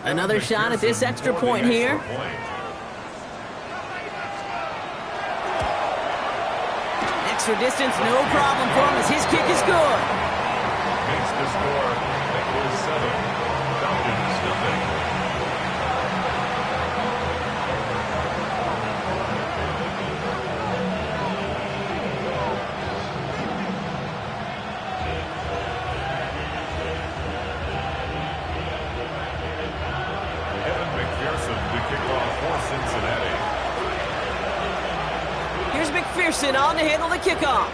Another shot at this extra point here. Extra distance, no problem for him as his kick is good. Makes the score. It is 7. Falcons nothing. Evan McPherson to kick off for Cincinnati. Here's McPherson on to handle the kickoff.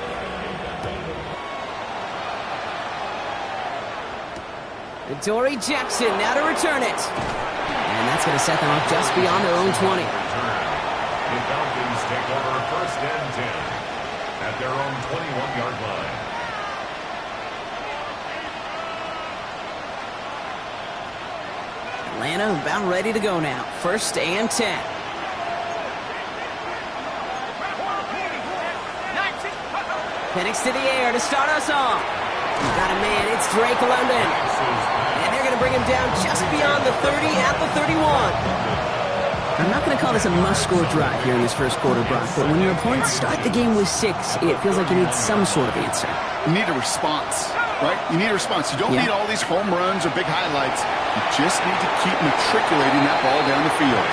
Dory Jackson now to return it. And that's going to set them up just beyond their own 20. The Falcons take over 1st and 10 at their own 21-yard line. Atlanta about ready to go now. 1st and 10. Penix to the air to start us off. Got a man, it's Drake London. And they're going to bring him down just beyond the 30 at the 31. I'm not going to call this a must-score drive here in this first quarter, Brock, but when your opponents start the game with 6, it feels like you need some sort of answer. You need a response, right? You need a response. You don't need all these home runs or big highlights. You just need to keep matriculating that ball down the field.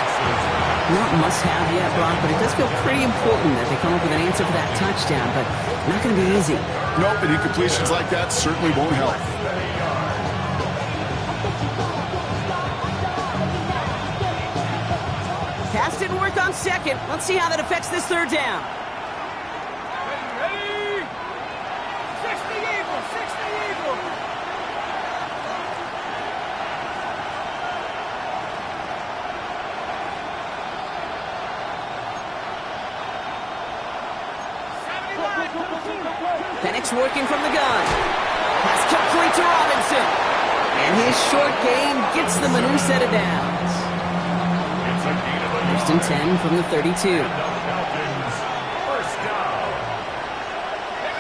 Not must-have yet, Brock, but it does feel pretty important that they come up with an answer for that touchdown, but not going to be easy. Nope, and incompletions like that certainly won't help. Pass didn't work on 2nd. Let's see how that affects this 3rd down. Ready? 60 Eagles, 60 Eagles. Penix working from the gun. Pass complete to Robinson. And his short game gets them a new set of downs. 1st and 10 from the 32. Falcons, 1st down.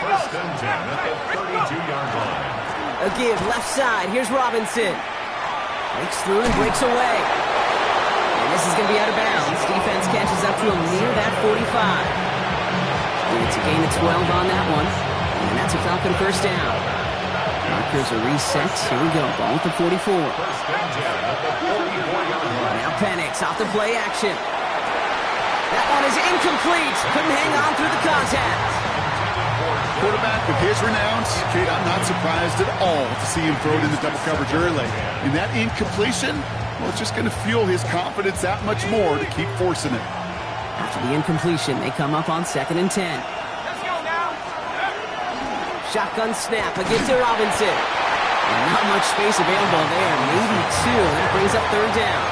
1st and 10 at the 32-yard line. A give left side. Here's Robinson. Breaks through and breaks away. And this is going to be out of bounds. Defense catches up to him near that 45. It's a gain of 12 on that one. And that's a Falcon 1st down. Markers are reset. Here we go. Ball at the 44. 1st and 10 at the 44-yard line. Now Penix off the play action. That one is incomplete. Couldn't hang on through the contact. Quarterback with his renowns, Kate, I'm not surprised at all to see him throw it into double coverage early. And that incompletion, well, it's just going to fuel his confidence that much more to keep forcing it. After the incompletion, they come up on 2nd and 10. Let's go now. Shotgun snap, a give to Robinson. And not much space available there, maybe 2. That brings up 3rd down.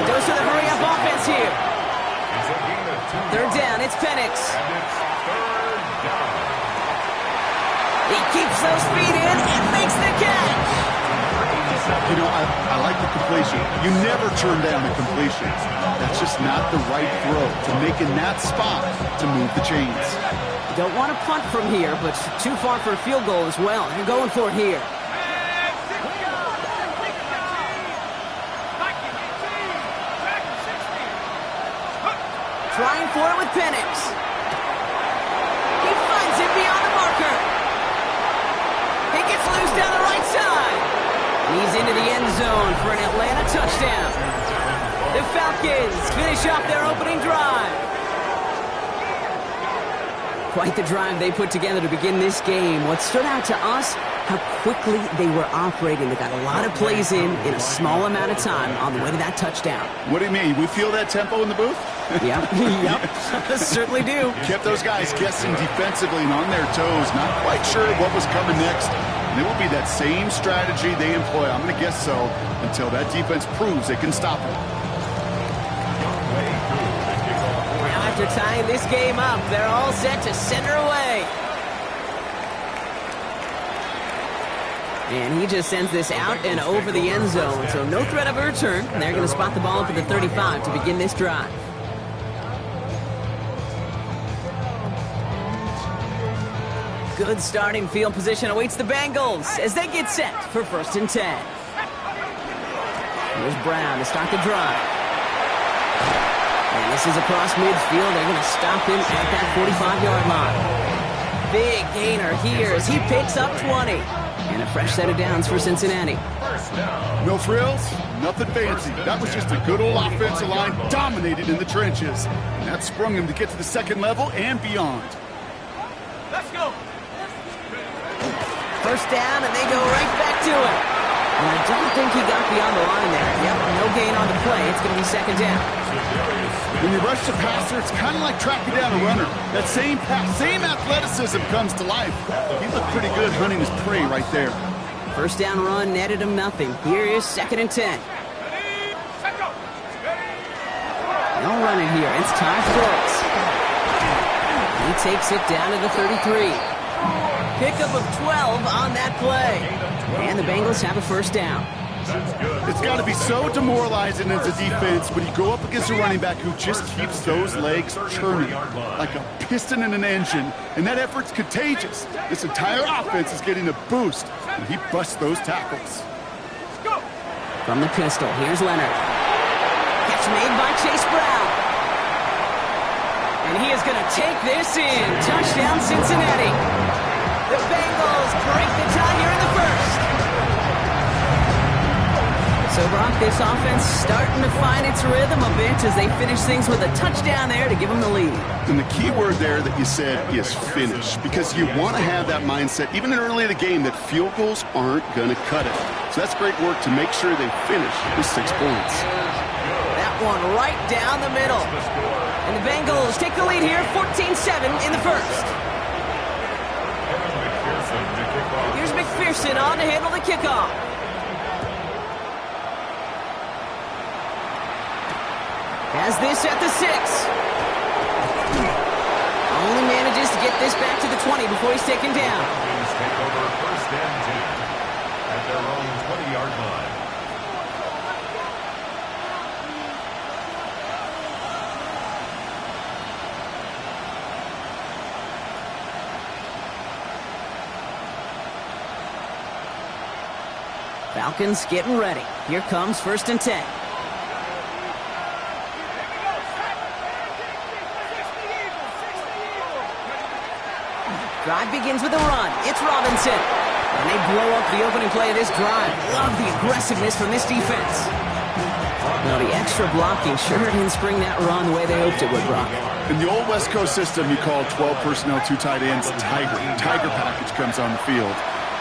Goes to the hurry-up offense here. 3rd down, it's Penix. He keeps those feet in and makes the catch. You know, I like the completion. You never turn down a completion. That's just not the right throw to make in that spot to move the chains. Don't want to punt from here, but too far for a field goal as well. You're going for it here. Trying for it with Penix. He finds it beyond the marker. He gets loose down the right side. He's into the end zone for an Atlanta touchdown. The Falcons finish off their opening drive. Quite the drive they put together to begin this game. What stood out to us, how quickly they were operating. They got a lot of plays in a small amount of time on the way to that touchdown. What do you mean? We feel that tempo in the booth? Yep, certainly do. Kept those guys guessing defensively and on their toes, not quite sure what was coming next. And it will be that same strategy they employ, I'm going to guess so, until that defense proves they can stop them. Now after tying this game up, they're all set to send her away. And he just sends this out and over the end zone, so no threat of a return. And they're going to spot the ball up at the 35 to begin this drive. Good starting field position awaits the Bengals as they get set for 1st and 10. Here's Here's Brown to start the drive. And this is across midfield. They're going to stop him at that 45-yard line. Big gainer here as he picks up 20. And a fresh set of downs for Cincinnati. No frills, nothing fancy. That was just a good old offensive line dominated in the trenches. And that sprung him to get to the second level and beyond. Let's go. First down, and they go right back to it. And I don't think he got beyond the line there. Yep, no gain on the play. It's going to be second down. When you rush the passer, it's kind of like tracking down a runner. That same pass, same athleticism comes to life. He looked pretty good hunting his prey right there. First down run netted him nothing. Here is 2nd and 10. They'll run it here. It's Ty Phillips. He takes it down to the 33. Pickup of 12 on that play. And the Bengals have a first down. It's got to be so demoralizing as a defense when you go up against a running back who just keeps those legs churning like a piston in an engine, and that effort's contagious. This entire offense is getting a boost, and he busts those tackles. From the pistol, here's Leonard. Catch made by Chase Brown. And he is going to take this in. Touchdown, Cincinnati. The Bengals break the tie here in the first. So, Brock, this offense starting to find its rhythm a bit as they finish things with a touchdown there to give them the lead. And the key word there that you said is finish, because you want to have that mindset, even early in the game, that field goals aren't going to cut it. So that's great work to make sure they finish with 6 points. That one right down the middle. And the Bengals take the lead here, 14-7 in the first. Here's McPherson on to handle the kickoff. Has this at the 6. Only manages to get this back to the 20 before he's taken down. Take over first and 10 at their own 20-yard line. Falcons getting ready. Here comes first and 10. Drive begins with a run. It's Robinson. And they blow up the opening play of this drive. Love the aggressiveness from this defense. Now the extra blocking sure didn't spring that run the way they hoped it would, Brock. In the old West Coast system, you call 12 personnel, 2 tight ends, Tiger. Tiger package comes on the field.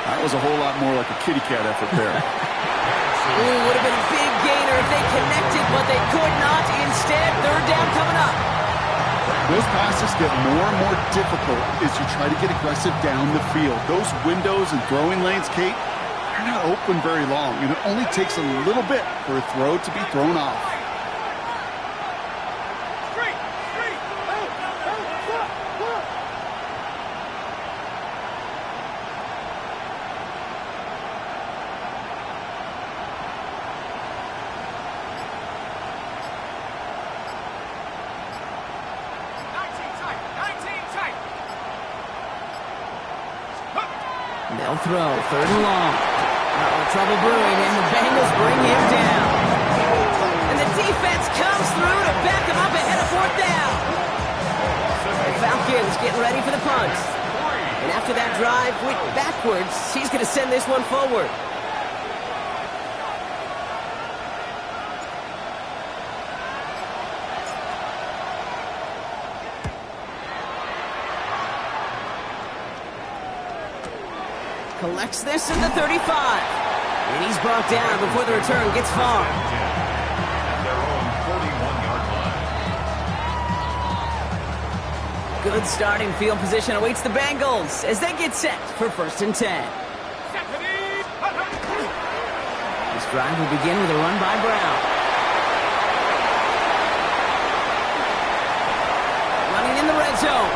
That was a whole lot more like a kitty cat effort there. Ooh, would have been a big gainer if they connected, but they could not. Instead, third down coming up. Those passes get more and more difficult as you try to get aggressive down the field. Those windows and throwing lanes, Kate, they're not open very long, and it only takes a little bit for a throw to be thrown off. They'll throw, third and long. Trouble brewing, and the Bengals bring him down. And the defense comes through to back him up ahead of fourth down. The Falcons getting ready for the punt. And after that drive went backwards, he's going to send this one forward. Collects this in the 35. And he's brought down before the return gets far. At their own 41-yard line. Good starting field position awaits the Bengals as they get set for first and 10. This drive will begin with a run by Brown. Running in the red zone.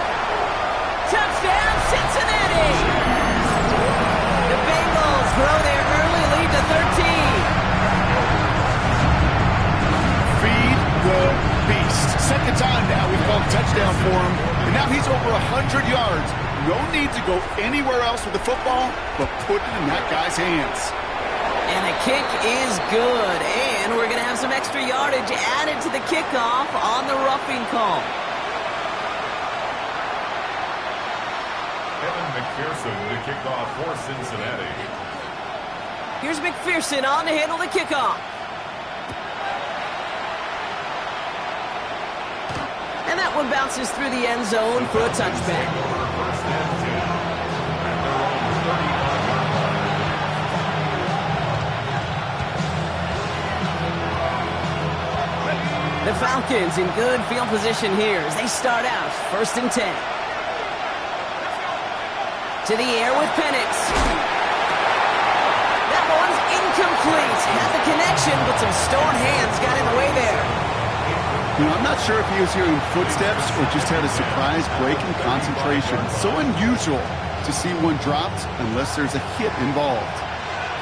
Touchdown, Cincinnati! The Bengals grow their early lead to 13. Feed the beast. Second time now we've called touchdown for him, and now he's over 100 yards. No need to go anywhere else with the football, but put it in that guy's hands. And the kick is good, and we're going have some extra yardage added to the kickoff on the roughing call. Evan McPherson to kick off for Cincinnati. Here's McPherson on to handle the kickoff. And that one bounces through the end zone for a touchback. First and 10 at their own 35-yard line. The Falcons in good field position here as they start out first and 10. To the air with Penix. That one's incomplete. Had the connection, but some stone hands got in the way there. You know, I'm not sure if he was hearing footsteps or just had a surprise break in concentration. It's so unusual to see one dropped unless there's a hit involved.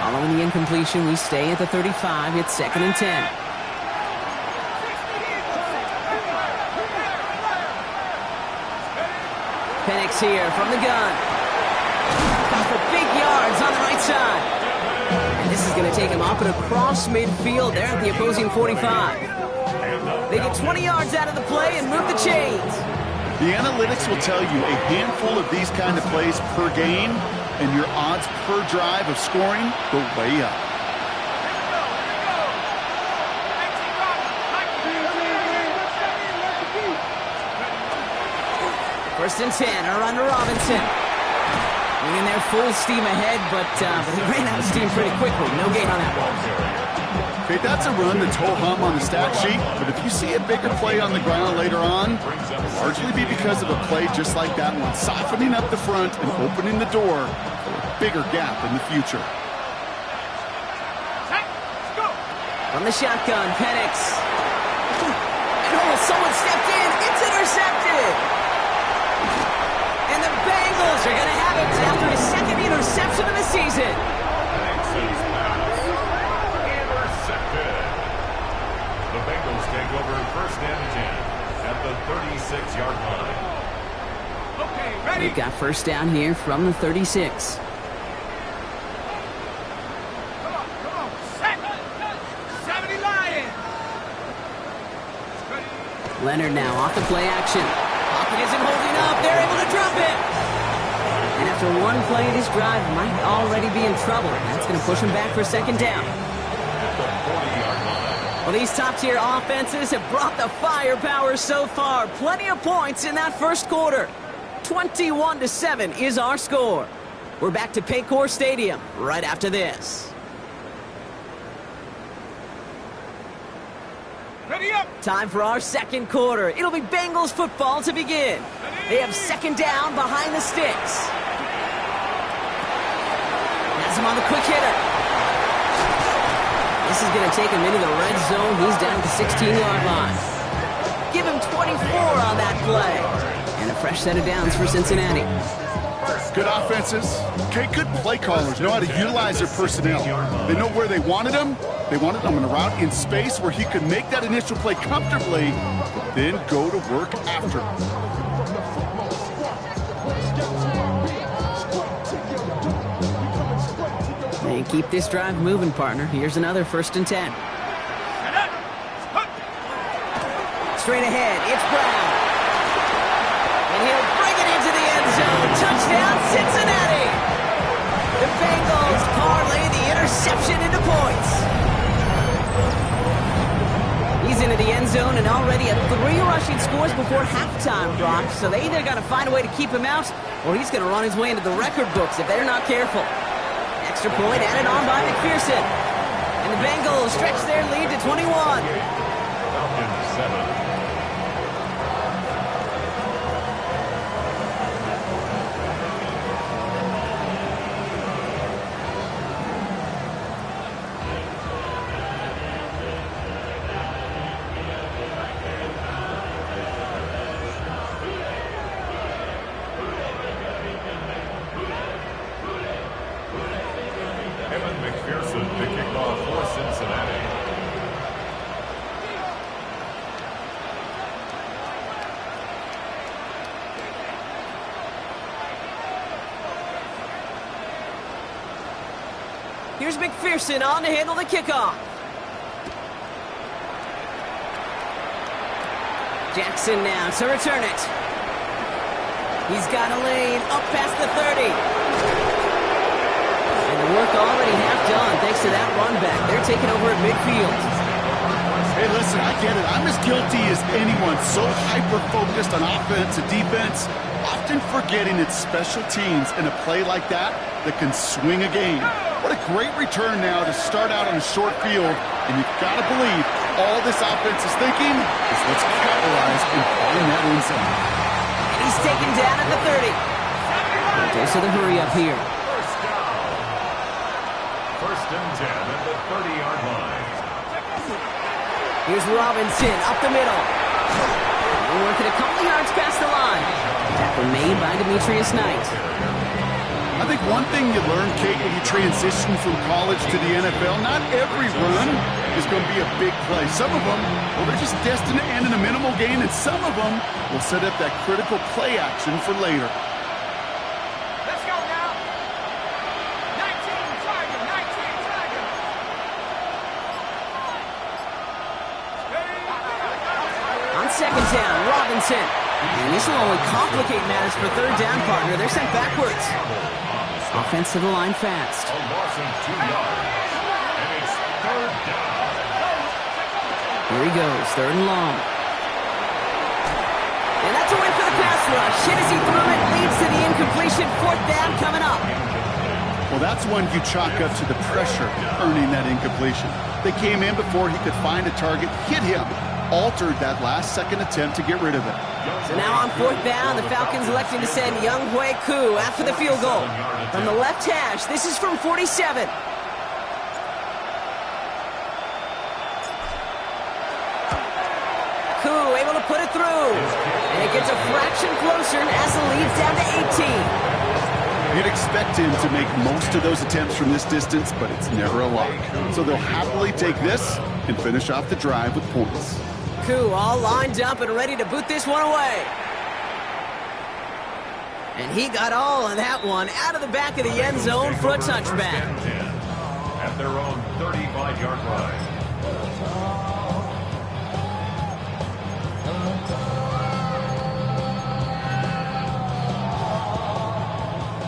Following the incompletion, we stay at the 35. It's second and 10. Penix here from the gun. Got for big yards on the right side. And this is going to take him up and across midfield there at the opposing 45. They get 20 yards out of the play and move the chains. The analytics will tell you a handful of these kind of plays per game, and your odds per drive of scoring go way up. First and 10, a run to Robinson. Bringing their full steam ahead, but he ran out of steam pretty quickly. No gain on that one. Okay, that's a run that's ho-hum on the stat sheet, but if you see a bigger play on the ground later on, it'll largely be because of a play just like that one, softening up the front and opening the door for a bigger gap in the future. From the shotgun, Penix. Oh, someone stepped in. It's intercepted. And the Bengals are going to have it after his second interception of the season. The Bengals take over first and 10 at the 36-yard line. Okay, ready? We've got first down here from the 36. Come on. Set. 70 Lions. Leonard now off the play action. Pocket isn't holding up. They're able to drop it. And after one play, this drive might already be in trouble. That's going to push him back for second down. At the 40-yard line. Well, these top-tier offenses have brought the firepower so far. Plenty of points in that first quarter. 21-7 is our score. We're back to Paycor Stadium right after this. Ready up. Time for our second quarter. It'll be Bengals football to begin. They have second down behind the sticks. Has him on the quick hitter. This is going to take him into the red zone. He's down at the 16-yard line. Give him 24 on that play. And a fresh set of downs for Cincinnati. Good offenses. Okay, good play callers know how to utilize their personnel. They know where they wanted them. They wanted them in a route in space where he could make that initial play comfortably, but then go to work after. They keep this drive moving, partner. Here's another first and 10. Straight ahead, it's Brown. And he'll bring it into the end zone. Touchdown, Cincinnati! The Bengals parlay the interception into points. He's into the end zone and already at 3 rushing scores before halftime, Brock. So they either got to find a way to keep him out, or he's going to run his way into the record books if they're not careful. Extra point added on by McPherson. And the Bengals stretch their lead to 21. Falcons 7. Evan McPherson to kick off for Cincinnati. Here's McPherson on to handle the kickoff. Jackson now to return it. He's got a lane up past the 30. And the work already half done thanks to that run back. They're taking over at midfield. Hey, listen, I get it. I'm as guilty as anyone. So hyper-focused on offense and defense, often forgetting it's special teams in a play like that can swing a game. What a great return now to start out on a short field. And you've got to believe all this offense is thinking is let's capitalize and find that end zone. And he's taken down at the 30. Dose of the hurry up here. First down. First and 10 at the 30-yard line. Here's Robinson up the middle. We're working a couple yards past the line. Tackle made by Demetrius Knight. I think one thing you learn, Kate, when you transition from college to the NFL, not every run is going to be a big play. Some of them, well, they're just destined to end in a minimal gain, and some of them will set up that critical play action for later. Let's go now. 19 Tiger, 19 Tiger. On second down, Robinson. And this will only complicate matters for third down, partner. They're sent backwards. Offense to the line fast. A loss of 2 yards. And it's third down. Here he goes, third and long. And that's a win for the pass rush. Hit as he threw it, leads to the incompletion. Fourth down coming up. Well, that's one you chalk up to the pressure earning that incompletion. They came in before he could find a target, hit him, altered that last-second attempt to get rid of it. So now on fourth down, the Falcons electing to send Younghoe Koo after the field goal. From the left hash, this is from 47. Koo able to put it through. And it gets a fraction closer as the lead's down to 18. You'd expect him to make most of those attempts from this distance, but it's never a lock. So they'll happily take this and finish off the drive with points. Koo all lined up and ready to boot this one away. And he got all of that one out of the back of the end zone for a touchback. At their own 35-yard line.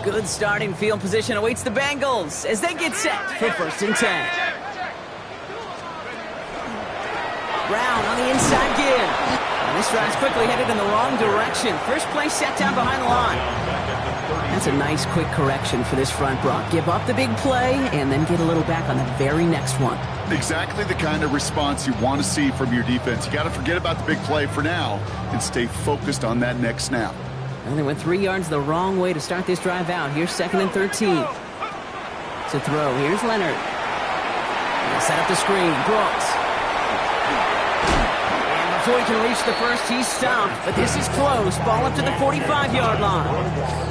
Good starting field position awaits the Bengals as they get set for first and 10. Brown on the inside give. And this drive's quickly headed in the wrong direction. First play set down behind the line. That's a nice quick correction for this front, Brock. Give up the big play and then get a little back on the very next one. Exactly the kind of response you want to see from your defense. You got to forget about the big play for now and stay focused on that next snap. Well, they went 3 yards the wrong way to start this drive out. Here's second and 13. To throw, here's Leonard. They'll set up the screen, Brooks. And before he can reach the first, he's stopped. But this is close. Ball up to the 45-yard line.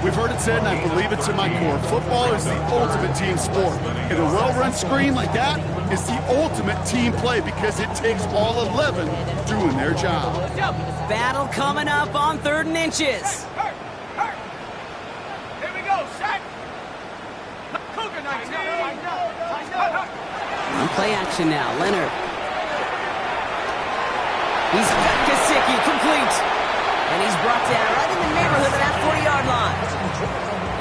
We've heard it said, and I believe it to my core, football is the ultimate team sport. And a well-run screen like that is the ultimate team play because it takes all 11 doing their job. Battle coming up on third and inches. Here we go, set. Cougar 19. On play action now, Leonard. He's got Gesicki, complete. And he's brought down right in the neighborhood of that 40-yard line.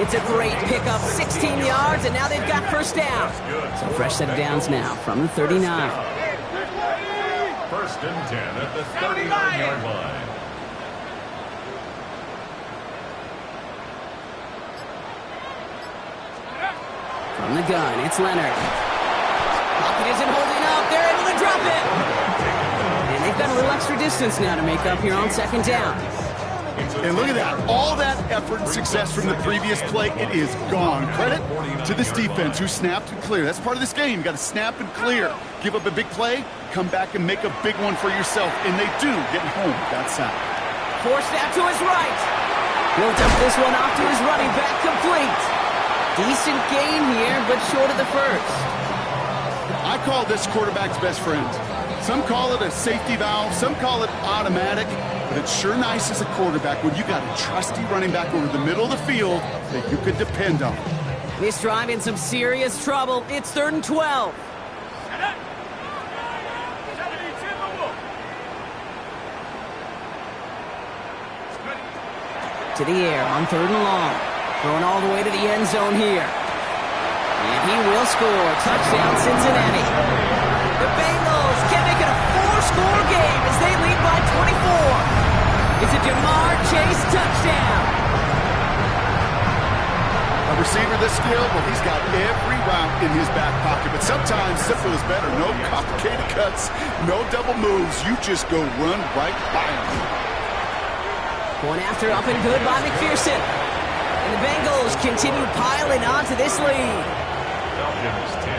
It's a great pickup, 16 yards, and now they've got first down. So fresh set of downs now from the 39. First and 10 at the 39-yard line. From the gun, it's Leonard. Pocket isn't holding up. They're able to drop it. And they've got a little extra distance now to make up here on second down. And look at that. All that effort and success from the previous play, it is gone. Credit to this defense who snapped and cleared. That's part of this game. You got to snap and clear. Give up a big play, come back and make a big one for yourself. And they do get home with that sack. Forced out to his right. He'll dump this one off to his running back, complete. Decent gain here, but short of the first. I call this quarterback's best friend. Some call it a safety valve, some call it automatic, but it's sure nice as a quarterback when you got a trusty running back over the middle of the field that you could depend on. This drive in some serious trouble. It's third and 12. to the air on 3rd and long. Throwing all the way to the end zone here. And he will score. Touchdown, Cincinnati. The Bengals can make it a 4-score game as they lead by 24. It's a Jamar Chase touchdown. A receiver this skilled, well, he's got every route in his back pocket, but sometimes simple is better. No complicated cuts, no double moves. You just go run right by him. Going after, up and good by McPherson. And the Bengals continue piling on to this lead. Falcons 10.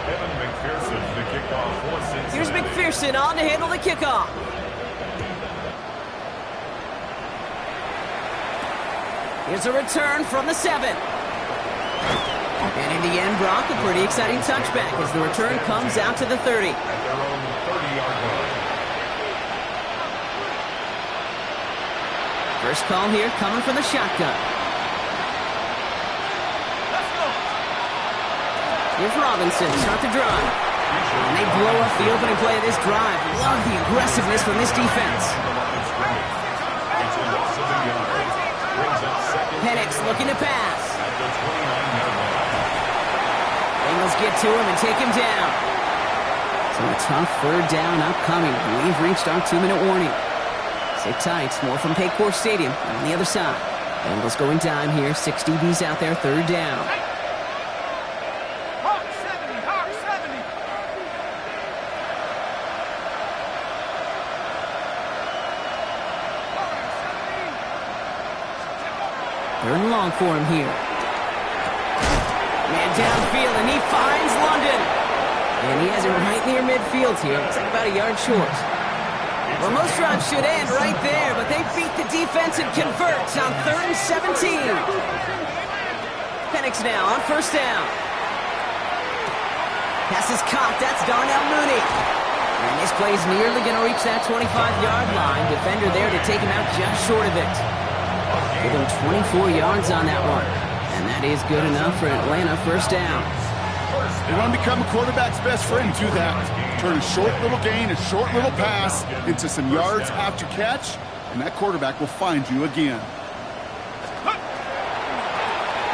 Evan McPherson to kick off for Cincinnati. Here's McPherson on to handle the kickoff. Here's a return from the 7. And in the end, Brock, a pretty exciting touchback as the return comes out to the 30. At their own 30-yard line. First call here coming from the shotgun. Let's go. Here's Robinson, start the drive. And they blow up the opening play of this drive. Love the aggressiveness from this defense. It's a loss of a yard. Brings up second. Penix looking to pass. At the 29-yard line. Bengals get to him and take him down. So a tough 3rd down upcoming. We've reached our 2-minute warning. Sit tight, more from Paycor Stadium on the other side. Bengals going dime here, 6 DBs out there, 3rd down. Hawk 70, Hawk 70. Third and long for him here. Man downfield, and he finds London. And he has it right near midfield here. It's like about a yard short. Well, most drives should end right there, but they beat the defense and converts on 3rd and 17. Penix now on 1st down. Pass is caught. That's Darnell Mooney. And this play's nearly going to reach that 25-yard line. Defender there to take him out just short of it. Give him 24 yards on that one. And that is good enough for Atlanta. 1st down. You want to become a quarterback's best friend, do that. Turn a short little gain, a short little pass into some yards after catch, and that quarterback will find you again.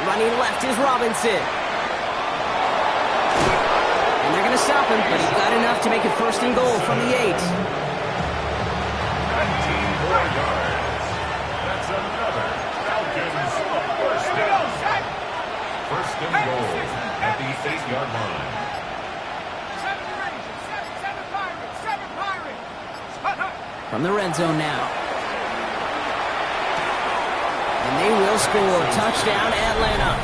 Running left is Robinson. And they're going to stop him, but he got enough to make it 1st and goal from the 8. 19 more yards. That's another Falcons 1st down. 1st and goal at the 8-yard line. 7 Rangers, 7 Pirates, 7 Pirates. From the red zone now. And they will score. Touchdown, Atlanta.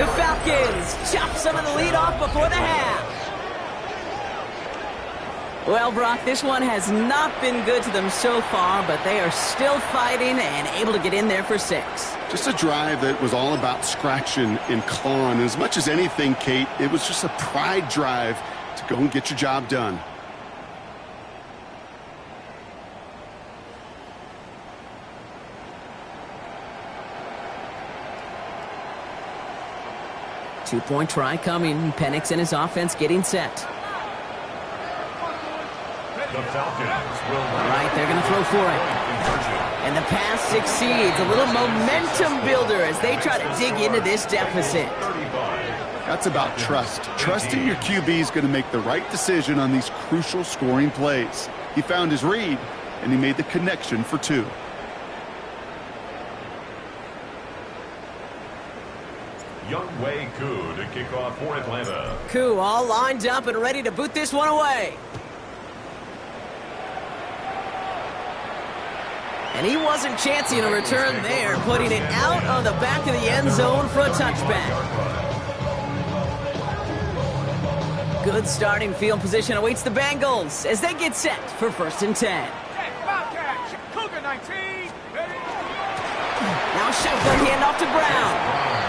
The Falcons chop some of the lead off before the half. Well, Brock, this one has not been good to them so far, but they are still fighting and able to get in there for 6. Just a drive that was all about scratching and clawing. As much as anything, Kate, it was just a pride drive to go and get your job done. Two-point try coming. Penix and his offense getting set. The Falcons will... All right, they're going to throw for it. And the pass succeeds. A little momentum builder as they try to dig into this deficit. That's about trust. Trusting your QB is going to make the right decision on these crucial scoring plays. He found his read, and he made the connection for 2. Younghoe Koo to kick off for Atlanta. Koo all lined up and ready to boot this one away. And he wasn't chancing a return there, putting it out on the back of the end zone for a touchback. Good starting field position awaits the Bengals as they get set for 1st and 10. Bobcats, Cougar 19. Now shotgun handoff to Brown.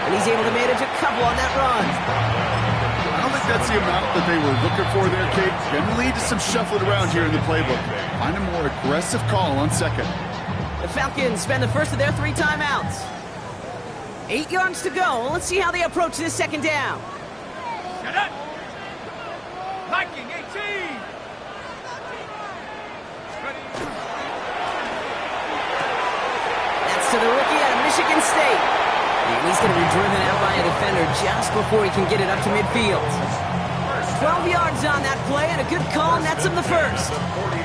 And he's able to manage a couple on that run. I don't think that's the amount that they were looking for there, Kate. Going to lead to some shuffling around here in the playbook. Find a more aggressive call on 2nd. The Falcons spend the first of their 3 timeouts. 8 yards to go. Let's see how they approach this 2nd down. Get it. Viking 18. Ready. Michigan State. And he's going to be driven out by a defender just before he can get it up to midfield. 12 yards on that play, and a good call nets him the first.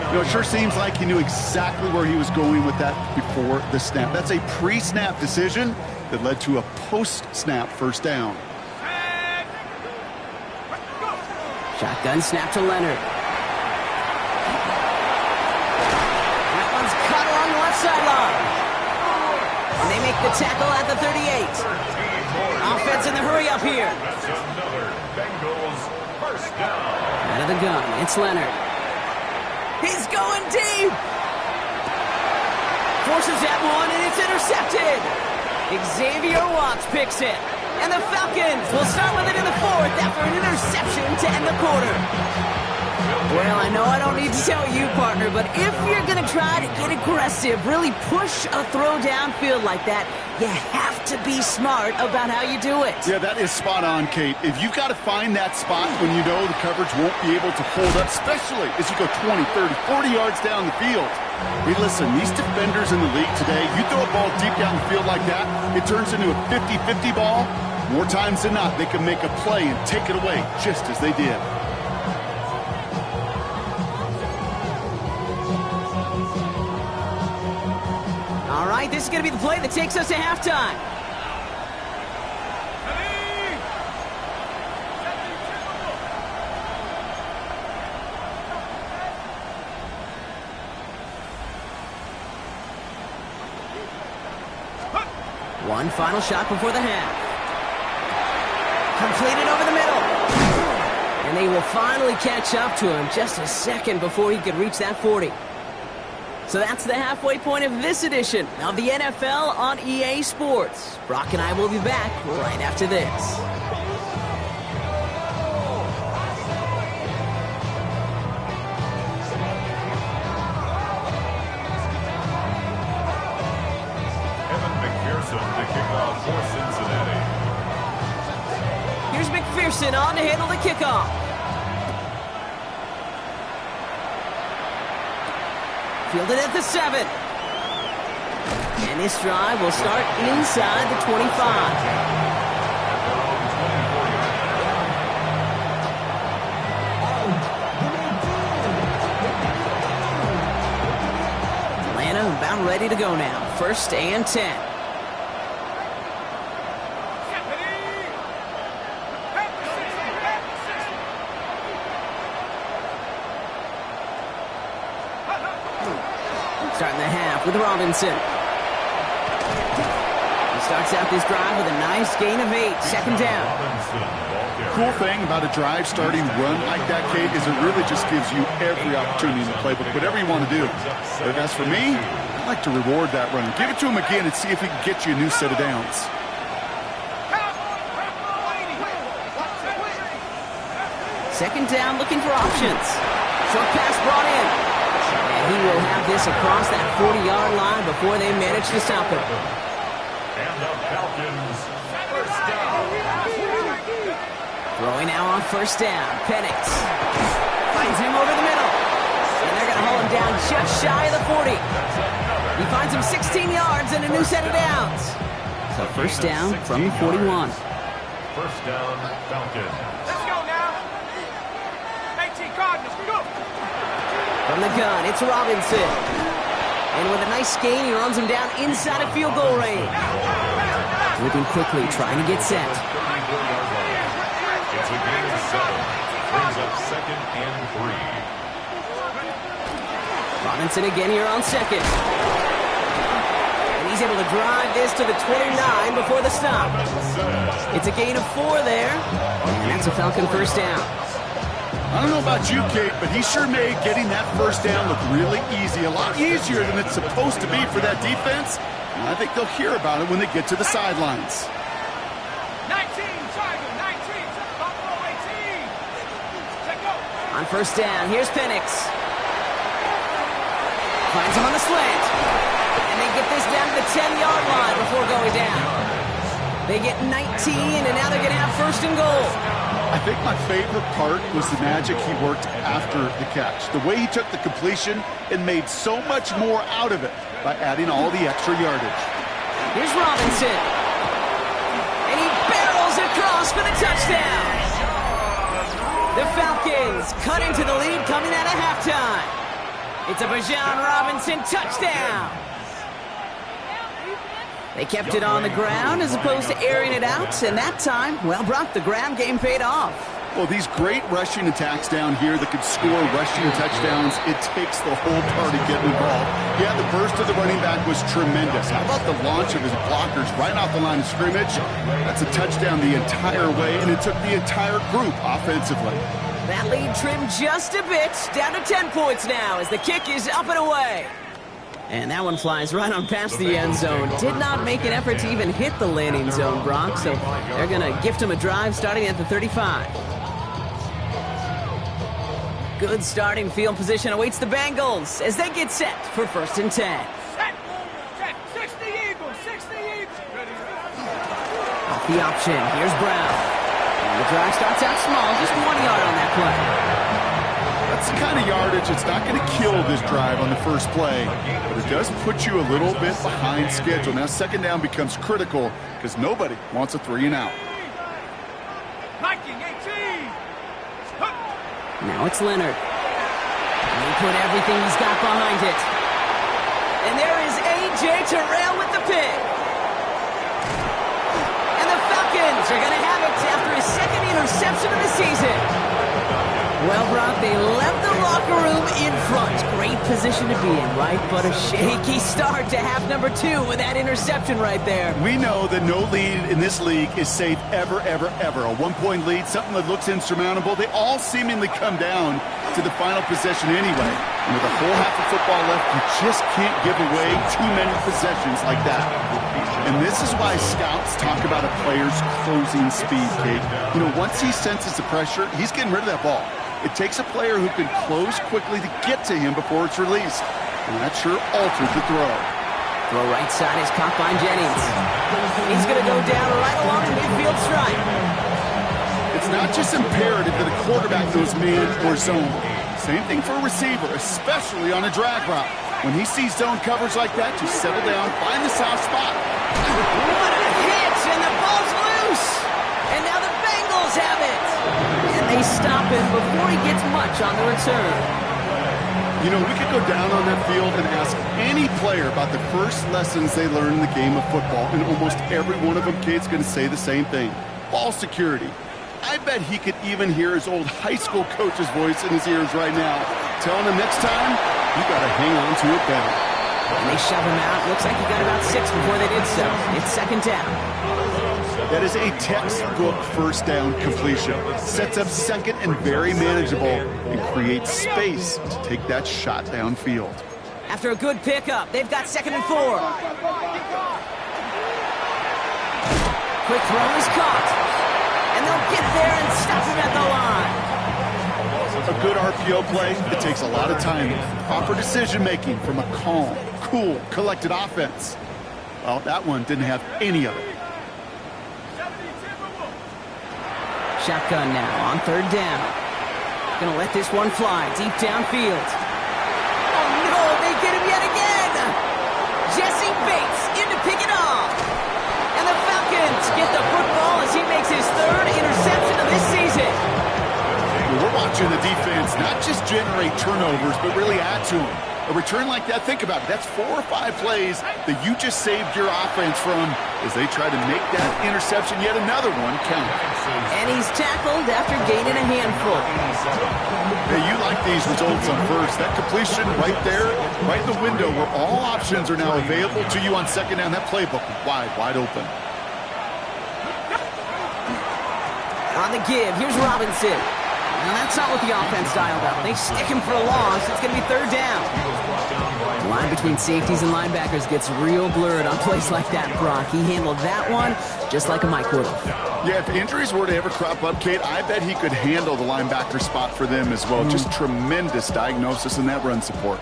You know, it sure seems like he knew exactly where he was going with that before the snap. That's a pre-snap decision that led to a post-snap first down. Shotgun snap to Leonard. That one's cut along the left sideline. And they make the tackle at the 38. Offense in the hurry up here. That's another Bengals first down. Out of the gun, it's Leonard. He's going deep. Forces that one, and it's intercepted. Xavier Watts picks it. And the Falcons will start with it in the fourth after an interception to end the quarter. Well, I know I don't need to tell you, partner, but if you're going to try to get aggressive, really push a throw downfield like that, you have to be smart about how you do it. Yeah, that is spot on, Kate. If you've got to find that spot when you know the coverage won't be able to hold up, especially as you go 20, 30, 40 yards down the field. Hey, listen, these defenders in the league today, you throw a ball deep down the field like that, it turns into a 50-50 ball. More times than not, they can make a play and take it away just as they did. All right, this is going to be the play that takes us to halftime. One final shot before the half. Completed over the middle. And they will finally catch up to him just a second before he could reach that 40. So that's the halfway point of this edition of the NFL on EA Sports. Brock and I will be back right after this. For Cincinnati. Here's McPherson on to handle the kickoff. Fielded at the 7. And this drive will start inside the 25. Atlanta about ready to go now. 1st and 10. Starting the half with Robinson. He starts out this drive with a nice gain of 8. 2nd down. Cool thing about a drive starting run like that, Kate, is it really just gives you every opportunity in the playbook, whatever you want to do. But as for me, I'd like to reward that run. Give it to him again and see if he can get you a new set of downs. 2nd down, looking for options. Short pass brought in. And he will have this across that 40-yard line before they manage to stop him. And the Falcons first down. Throwing now on 1st down. Penix finds him over the middle. And they're going to haul him down just shy of the 40. He finds him 16 yards and a new set of downs. So 1st down from the 41. 1st down, Falcons. Let's go now. 18 Cardinals, go. From the gun, it's Robinson. And with a nice gain, he runs him down inside of field goal range. Moving quickly, trying to get set. It's a gain of 7. Brings up 2nd and 3. Robinson again here on 2nd. And he's able to drive this to the 29 before the stop. It's a gain of 4 there. And that's a Falcon 1st down. I don't know about you, Kate, but he sure made getting that 1st down look really easy. A lot easier than it's supposed to be for that defense. And I think they'll hear about it when they get to the sidelines. 19, Tiger, 19, Buffalo 18. Check go. On 1st down, here's Penix. Finds him on the slant. And they get this down to the 10-yard line before going down. They get 19, and now they're going to have 1st and goal. I think my favorite part was the magic he worked after the catch. The way he took the completion and made so much more out of it by adding all the extra yardage. Here's Robinson. And he barrels across for the touchdown. The Falcons cut into the lead coming out of halftime. It's a Bijan Robinson touchdown. They kept it on the ground as opposed to airing it out, and that time, well, Brock, the ground game paid off. Well, these great rushing attacks down here that could score rushing touchdowns, it takes the whole party getting involved. Yeah, the burst of the running back was tremendous. How about the launch of his blockers right off the line of scrimmage? That's a touchdown the entire way, and it took the entire group offensively. That lead trimmed just a bit, down to 10 points now as the kick is up and away. And that one flies right on past the end zone. Did not make an effort to even hit the landing zone, Brock, so they're going to gift him a drive starting at the 35. Good starting field position awaits the Bengals as they get set for 1st and 10. Set. 60 Eagles. Off the option, here's Brown. And the drive starts out small, just 1 yard on that play. That's the kind of yardage it's not going to kill this drive on the first play, but it does put you a little bit behind schedule. Now 2nd down becomes critical because nobody wants a 3 and out. Viking 18. Now it's Leonard. And he put everything he's got behind it. And there is A.J. Terrell with the pick. And the Falcons are going to have it after his 2nd interception of the season. Well, Brock, they left the locker room in front. Great position to be in, right? But a shaky start to half number 2 with that interception right there. We know that no lead in this league is safe ever, ever, ever. A 1-point lead, something that looks insurmountable. They all seemingly come down to the final possession anyway. And with a whole half of football left, you just can't give away too many possessions like that. And this is why scouts talk about a player's closing speed, Kate. You know, once he senses the pressure, he's getting rid of that ball. It takes a player who can close quickly to get to him before it's released. And that sure alters the throw. Throw right side is caught by Jennings. He's going to go down right along the midfield stripe. It's not just imperative that a quarterback knows man or zone. Same thing for a receiver, especially on a drag route. When he sees zone coverage like that, just settle down, find the soft spot. What a hit, and the ball's loose. And now the Bengals have it. And they stop him before he gets much on the return. You know, we could go down on that field and ask any player about the first lessons they learned in the game of football, and almost every one of them, Kate's going to say the same thing. Ball security. I bet he could even hear his old high school coach's voice in his ears right now, telling him next time, you got to hang on to it better. And they shove him out. Looks like he got about 6 before they did so. It's 2nd down. That is a textbook 1st down completion. Sets up 2nd and very manageable and creates space to take that shot downfield. After a good pickup, they've got 2nd and 4. Quick throw is caught. And they'll get there and stop him at the line. A good RPO play, it takes a lot of timing. Proper decision-making from a calm, cool, collected offense. Well, that one didn't have any of it. Shotgun now on 3rd down. Gonna let this one fly deep downfield. Oh no, they get him yet again! Jesse Bates in to pick it off. And the Falcons get the football as he makes his 3rd interception of this season. We're watching the defense not just generate turnovers, but really add to them. A return like that, think about it. That's 4 or 5 plays that you just saved your offense from as they try to make that interception, yet another one, count. And he's tackled after gaining a handful. Hey, you like these results on first. That completion right there, right in the window where all options are now available to you on 2nd down. That playbook wide open. On the give, here's Robinson. Now that's not what the offense dialed up. They stick him for a loss. It's going to be 3rd down. The line between safeties and linebackers gets real blurred on plays like that, Brock. He handled that one just like a Mike would have. Yeah, if injuries were to ever crop up, Kate, I bet he could handle the linebacker spot for them as well. Just tremendous diagnosis in that run support.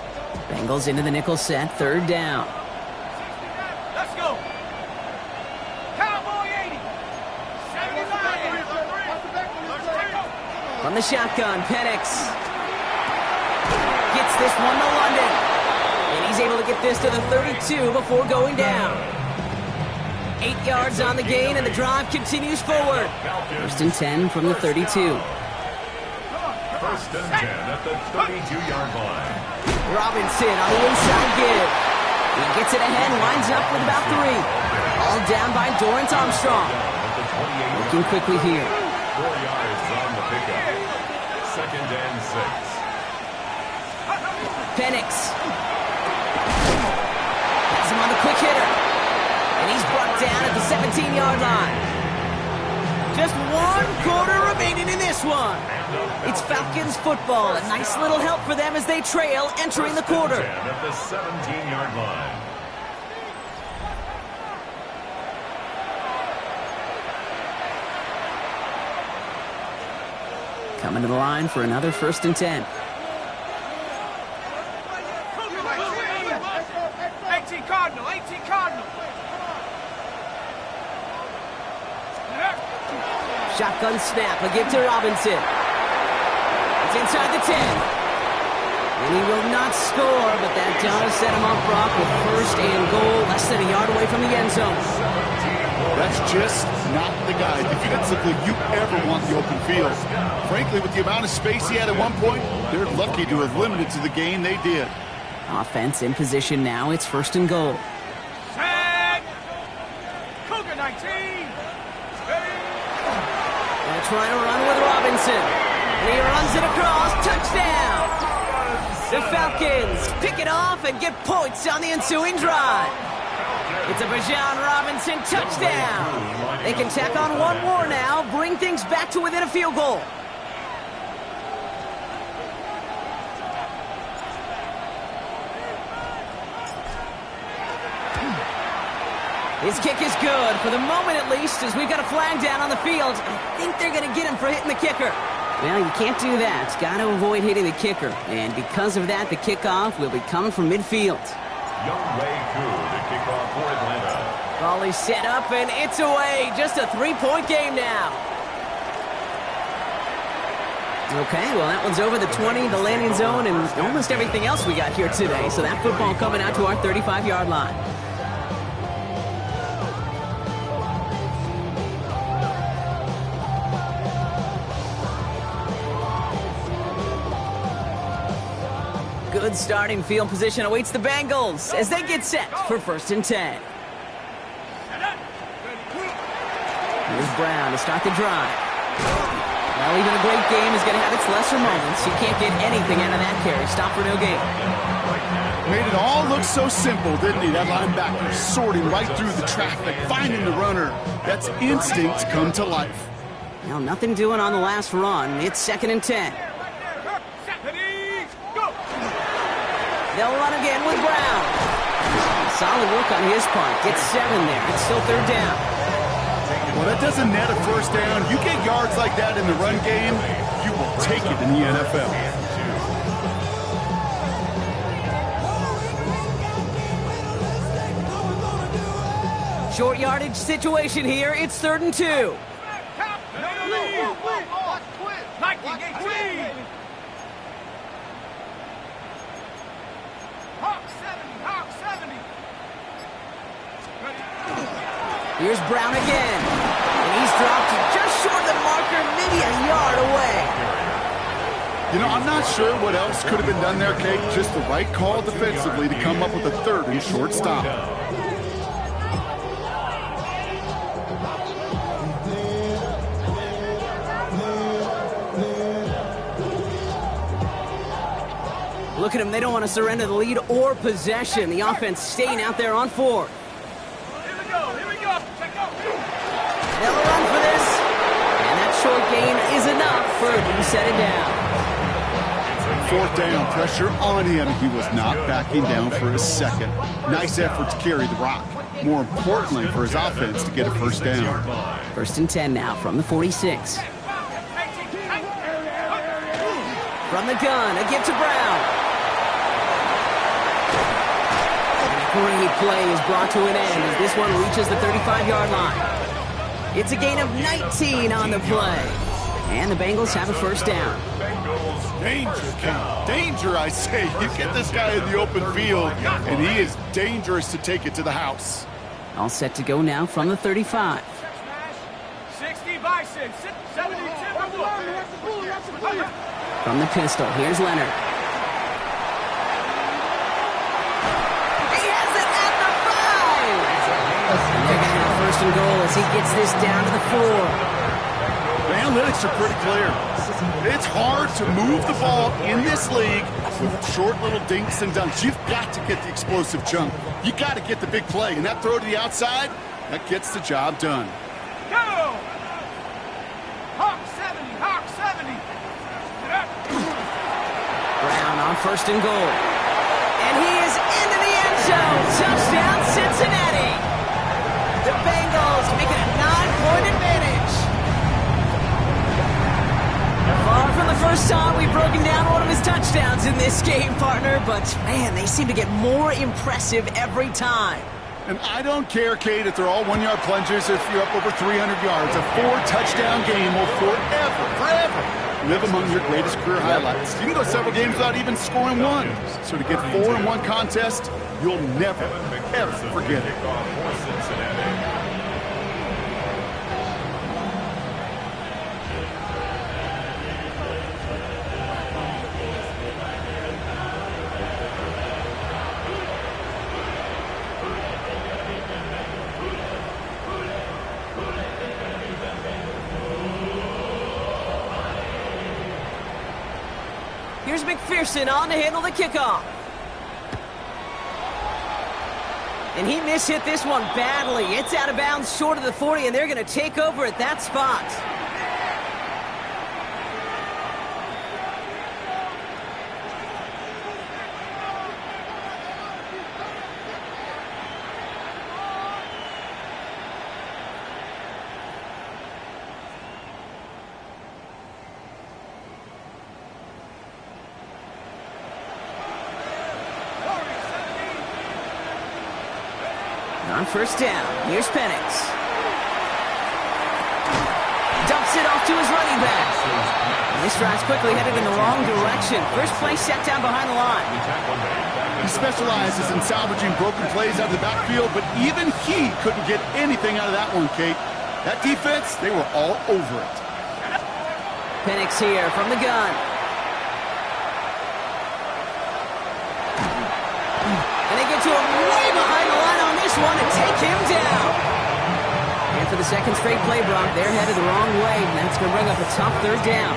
Bengals into the nickel set, 3rd down. Let's go. Cowboy 80. 75. From the shotgun, Penix gets this one to London. And he's able to get this to the 32 before going down. 8 yards on the gain, and the drive continues forward. First and 10 from the 32. First and 10 at the 32-yard line. Robinson on the inside give. He gets it ahead, winds up with about 3. All down by Dorrance Armstrong. Looking quickly here. 4 yards on the pickup. Second and 6. Penix. Has him on the quick hitter. And he's brought down at the 17-yard line. Just 1 quarter remaining in this one. It's Falcons football. A nice little help for them as they trail entering the quarter. At the 17-yard line. Coming to the line for another first and 10. 18 Cardinal, 18 Cardinal. Shotgun snap, a give to Robinson. It's inside the 10. And he will not score, but that does set him up, Brock, with first and goal, less than a yard away from the end zone. That's just not the guy defensively you ever want the open field. Frankly, with the amount of space he had at one point, they're lucky to have limited to the gain they did. Offense in position now. It's first and goal. Set. Cougar 19. They're trying to run with Robinson. And he runs it across. Touchdown! The Falcons pick it off and get points on the ensuing drive. It's a Bijan Robinson touchdown. They can tack on one more now, bring things back to within a field goal. His kick is good, for the moment at least, as we've got a flag down on the field. I think they're going to get him for hitting the kicker. Well, you can't do that. Got to avoid hitting the kicker. And because of that, the kickoff will be coming from midfield. Younghoe Koo to kick off for Atlanta. Ball is set up, and it's away. Just a 3-point game now. Okay, well, that one's over the 20, the landing zone, and almost everything else we got here today. So that football coming out to our 35-yard line. Good starting field position awaits the Bengals as they get set for first and 10. Here's Brown to start the drive. Well, even a great game is going to have its lesser moments. You can't get anything out of that carry. Stop for no gain. Made it all look so simple, didn't he? That linebacker sorting right through the traffic, finding the runner. That's instinct come to life. Well, nothing doing on the last run. It's second and 10. They'll run again with Brown. Solid work on his part. Gets 7 there. It's still third down. Well, that doesn't net a first down. You get yards like that in the run game, you will take it in the NFL. Short yardage situation here. It's third and 2. Here's Brown again. And he's dropped just short of the marker, maybe a yard away. You know, I'm not sure what else could have been done there, Kate. Just the right call defensively to come up with a third and short stop. Look at them. They don't want to surrender the lead or possession. The offense staying out there on 4. They'll run for this, and that short gain is enough for him to set it down. Fourth down, pressure on him. He was not backing down for a second. Nice effort to carry the rock. More importantly, for his offense to get a first down. First and 10 now from the 46. From the gun, a give to Brown. And a great play is brought to an end as this one reaches the 35-yard line. It's a gain of 19 on the play. And the Bengals have a first down. Danger, King. Danger, I say. You get this guy in the open field, and he is dangerous to take it to the house. All set to go now from the 35. 60 by 6. 70 From the pistol, here's Leonard. He has it at the 5! And they're going to have first and goal as he gets this down to the 4. The analytics are pretty clear. It's hard to move the ball in this league with short little dinks and dunks. You've got to get the explosive jump. You got to get the big play. And that throw to the outside, that gets the job done. Go! Hawk 70, Hawk 70. Brown on first and goal. And he is into the end zone. Touchdown, Cincinnati. The Bengals make it a 9-point advantage. Far from the first time we've broken down one of his touchdowns in this game, partner, but man, they seem to get more impressive every time. And I don't care, Kate, if they're all one-yard plungers, if you're up over 300 yards. A 4-touchdown game will forever live among your greatest career highlights. You can go several games without even scoring one. So to get 4 in one contest, you'll never, ever forget it. Here's McPherson on to handle the kickoff. And he mishit this one badly. It's out of bounds short of the 40, and they're going to take over at that spot. On first down, here's Penix. Dumps it off to his running back. And this drive's quickly headed in the wrong direction. First play set down behind the line. He specializes in salvaging broken plays out of the backfield, but even he couldn't get anything out of that one, Kate. That defense, they were all over it. Penix here from the gun. And they get to him way behind the line on this one and take him down. And for the second straight play, Brock, they're headed the wrong way, and that's going to bring up a tough third down.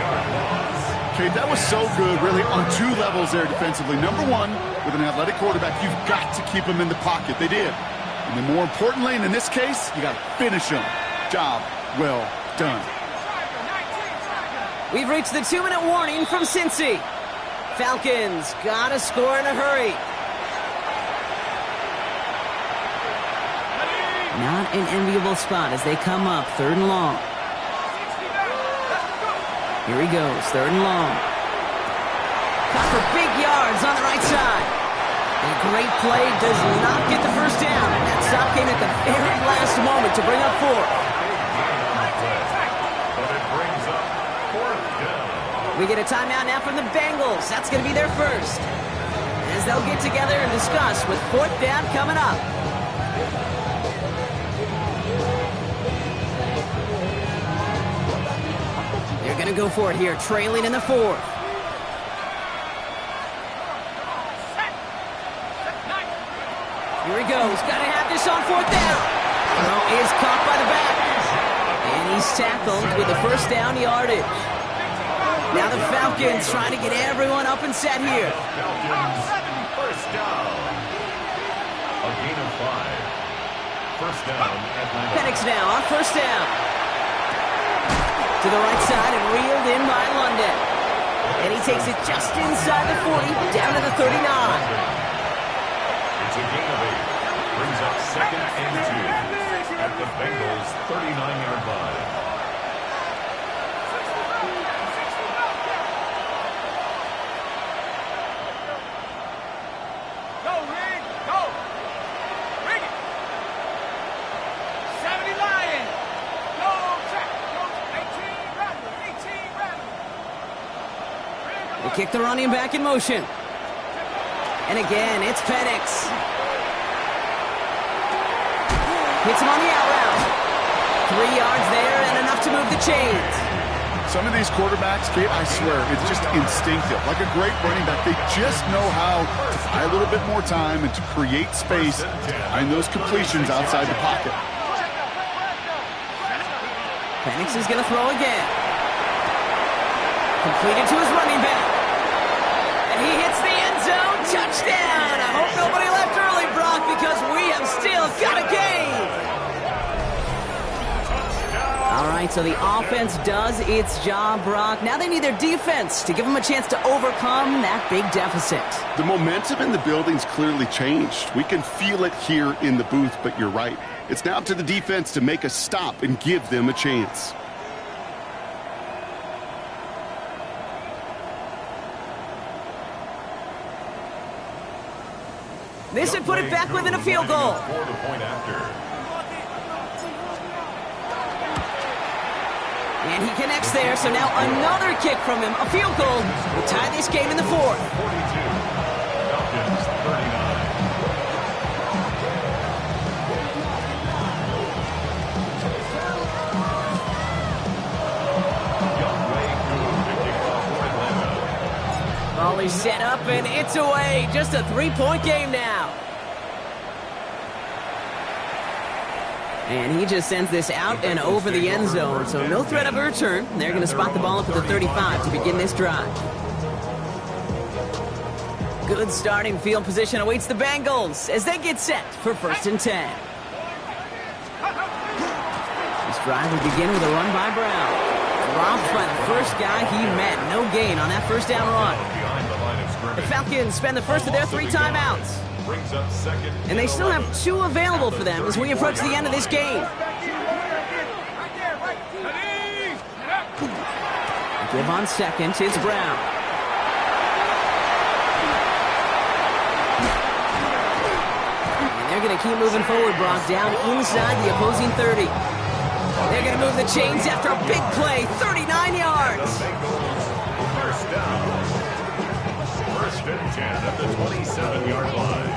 Okay, that was so good, really, on 2 levels there defensively. Number 1, with an athletic quarterback, you've got to keep him in the pocket. They did. And then more importantly, and in this case, you got to finish him. Job well done. We've reached the 2-minute warning from Cincy. Falcons got to score in a hurry. Not an enviable spot as they come up, 3rd and long. Here he goes, 3rd and long. Caught for big yards on the right side. A great play does not get the first down. That stop came at the very last moment to bring up 4th. We get a timeout now from the Bengals. That's going to be their first. As they'll get together and discuss with 4th down coming up. They're going to go for it here, trailing in the 4th. Here he goes. Got to have this on 4th down. Throw is caught by the back. And he's tackled with the first down yardage. Now the Falcons trying to get everyone up and set here. Falcons, first down. A gain of 5. First down, Atlanta. Penix now on first down. To the right side and reeled in by London. And he takes it just inside the 40, down to the 39. It's a gain of 8. Brings up 2nd and 2 at the Bengals' 39-yard line. Go, Rig! Go! Rig it! 70 Lion! Go, track! Go, 18 Rattler! 18 Rattler! They kick the running back in motion. And again, it's Penix. Hits him on the out route. 3 yards there and enough to move the chains. Some of these quarterbacks, Kate, I swear, it's just instinctive. Like a great running back, they just know how to buy a little bit more time and to create space behind those completions outside the pocket. Penix is going to throw again. Completed to his running back. And he hits the end zone. Touchdown! I hope nobody left early, Brock, because we have still got a game. All right, so the offense does its job, Brock. Now they need their defense to give them a chance to overcome that big deficit. The momentum in the building's clearly changed. We can feel it here in the booth, but you're right. It's now up to the defense to make a stop and give them a chance. This would put it back within a field goal. And he connects there, so now another kick from him. A field goal will tie this game in the fourth. 42. Falcons 39. Ball is set up and it's away. Just a 3-point game now. And he just sends this out and over the end zone, so no threat of a return. They're going to spot the ball up at the 35 to begin this drive. Good starting field position awaits the Bengals as they get set for 1st and 10. This drive will begin with a run by Brown. Dropped by the first guy he met. No gain on that first down run. The Falcons spend the first of their 3 timeouts. And they still have 2 available for them as we approach the end of this game. Give on second, it's Brown. And they're going to keep moving forward, Brock, down inside the opposing 30. They're going to move the chains after a big play, 39 yards. First down. 1st and 10 at the 27-yard line.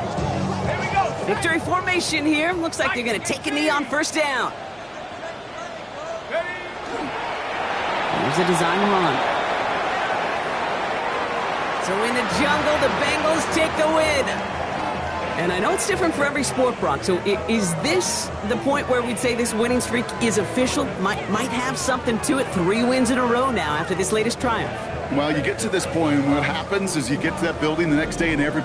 Victory formation here. Looks like they're going to take a knee on 1st down. Here's a design run. So in the jungle, the Bengals take the win. And I know it's different for every sport, Brock. So is this the point where we'd say this winning streak is official? Might have something to it. 3 wins in a row now after this latest triumph. Well, you get to this point, and what happens is you get to that building the next day and everybody